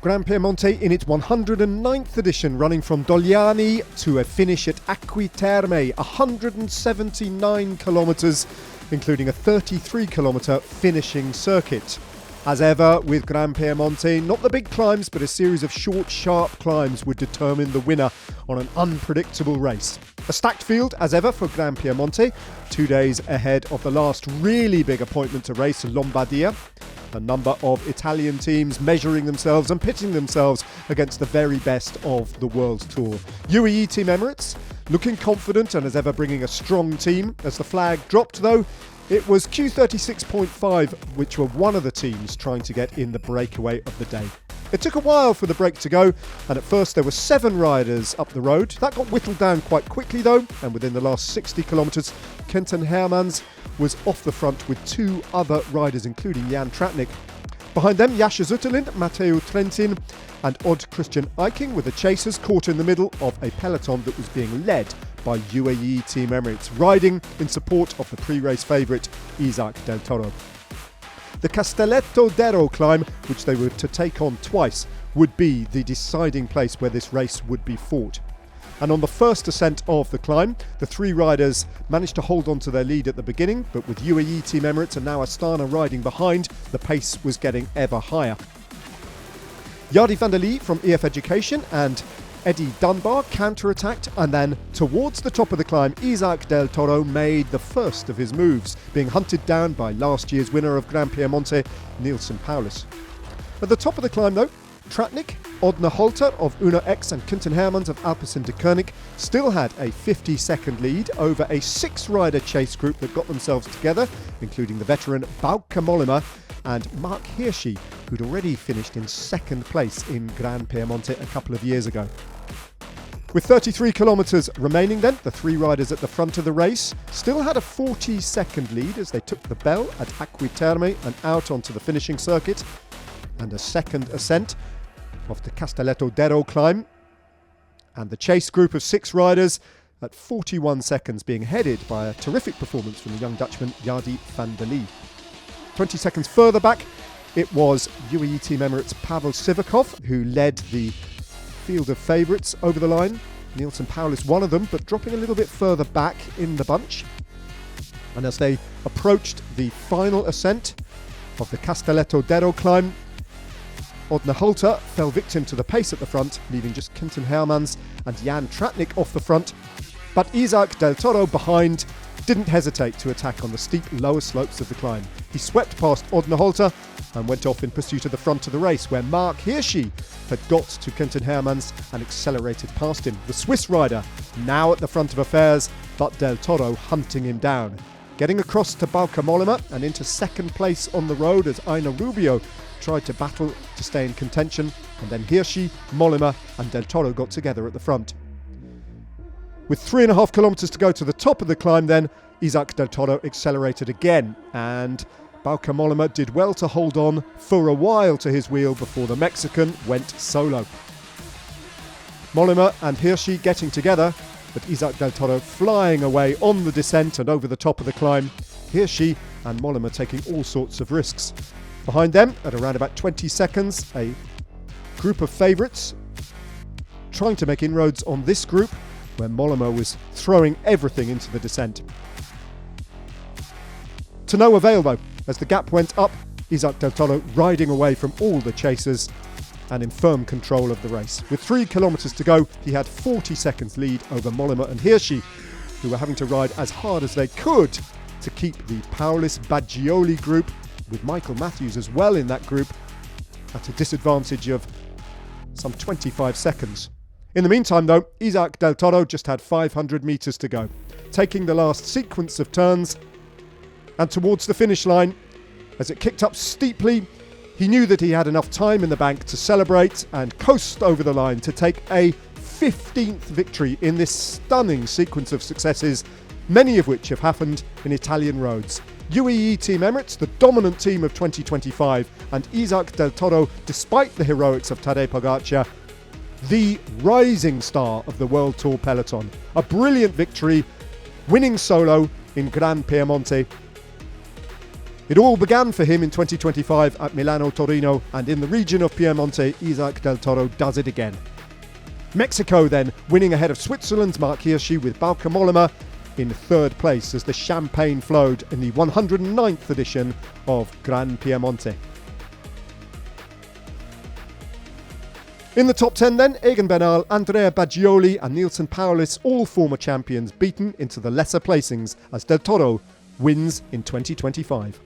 GranPiemonte in its 109th edition, running from Dogliani to a finish at Acqui Terme, 179 kilometres, including a 33-kilometre finishing circuit. As ever with GranPiemonte, not the big climbs, but a series of short, sharp climbs would determine the winner on an unpredictable race. A stacked field, as ever, for GranPiemonte, 2 days ahead of the last really big appointment to race, Lombardia. A number of Italian teams measuring themselves and pitting themselves against the very best of the World Tour. UAE Team Emirates looking confident and as ever bringing a strong team. As the flag dropped though, it was Q36.5 which were one of the teams trying to get in the breakaway of the day. It took a while for the break to go, and at first there were 7 riders up the road. That got whittled down quite quickly though, and within the last 60 kilometres, Kenton Hermans was off the front with 2 other riders, including Jan Tratnik. Behind them, Jascha Zutterlind, Matteo Trentin and Odd Christian Eiking were the chasers, caught in the middle of a peloton that was being led by UAE Team Emirates, riding in support of the pre-race favourite Isaac Del Toro. The Castelletto d'Ero climb, which they were to take on twice, would be the deciding place where this race would be fought. And on the first ascent of the climb, the 3 riders managed to hold on to their lead at the beginning, but with UAE Team Emirates and now Astana riding behind, the pace was getting ever higher. Yardi van der Lee from EF Education and Eddie Dunbar counter-attacked, and then towards the top of the climb, Isaac Del Toro made the first of his moves, being hunted down by last year's winner of GranPiemonte, Neilson Paulus. At the top of the climb though, Tratnik, Odna Holter of Uno X and Kenton Hermans of Alpecin de Koenig still had a 50-second lead over a 6-rider chase group that got themselves together, including the veteran Bauke Mollema and Mark Hirschi, who'd already finished in second place in GranPiemonte a couple of years ago. With 33 kilometres remaining then, the 3 riders at the front of the race still had a 40-second lead as they took the bell at Acqui Terme and out onto the finishing circuit, and a second ascent of the Castelletto d'Ero climb, and the chase group of 6 riders at 41 seconds being headed by a terrific performance from the young Dutchman Yardi van der Lee. 20 seconds further back, it was UAE Team Emirates' Pavel Sivakov who led the field of favourites over the line. Neilson Paulus one of them, but dropping a little bit further back in the bunch. And as they approached the final ascent of the Castelletto d'Ero climb, Odna Holter fell victim to the pace at the front, leaving just Kenton Hermans and Jan Tratnik off the front. But Isaac Del Toro behind didn't hesitate to attack on the steep lower slopes of the climb. He swept past Odna Holter and went off in pursuit of the front of the race, where Mark Hirschi had got to Kenton Hermans and accelerated past him. The Swiss rider now at the front of affairs, but Del Toro hunting him down. Getting across to Bauke Mollema and into second place on the road as Aina Rubio tried to battle to stay in contention, and then Hirschi, Mollema and Del Toro got together at the front. With 3.5 kilometres to go to the top of the climb then, Isaac Del Toro accelerated again, and Bauke Mollema did well to hold on for a while to his wheel before the Mexican went solo. Mollema and Hirschi getting together, but Isaac Del Toro flying away on the descent and over the top of the climb. Hirschi and Mollema taking all sorts of risks. Behind them, at around about 20 seconds, a group of favourites trying to make inroads on this group, where Mollema was throwing everything into the descent. To no avail though, as the gap went up, Isaac Del Toro riding away from all the chasers and in firm control of the race. With 3 kilometres to go, he had 40 seconds lead over Mollema and Hirschi, who were having to ride as hard as they could to keep the Paulus Baggioli group, with Michael Matthews as well in that group, at a disadvantage of some 25 seconds. In the meantime though, Isaac Del Toro just had 500 metres to go, taking the last sequence of turns, and towards the finish line, as it kicked up steeply, he knew that he had enough time in the bank to celebrate and coast over the line to take a 15th victory in this stunning sequence of successes, many of which have happened in Italian roads. UAE Team Emirates, the dominant team of 2025, and Isaac Del Toro, despite the heroics of Tadej Pogacar, the rising star of the World Tour peloton. A brilliant victory, winning solo in GranPiemonte. It all began for him in 2025 at Milano-Torino, and in the region of Piemonte, Isaac Del Toro does it again. Mexico then, winning ahead of Switzerland's Mark Hirschi with Bauke Mollema in third place as the champagne flowed in the 109th edition of GranPiemonte. In the top 10 then, Egan Bernal, Andrea Baggioli and Nielsen Paulis, all former champions, beaten into the lesser placings as Del Toro wins in 2025.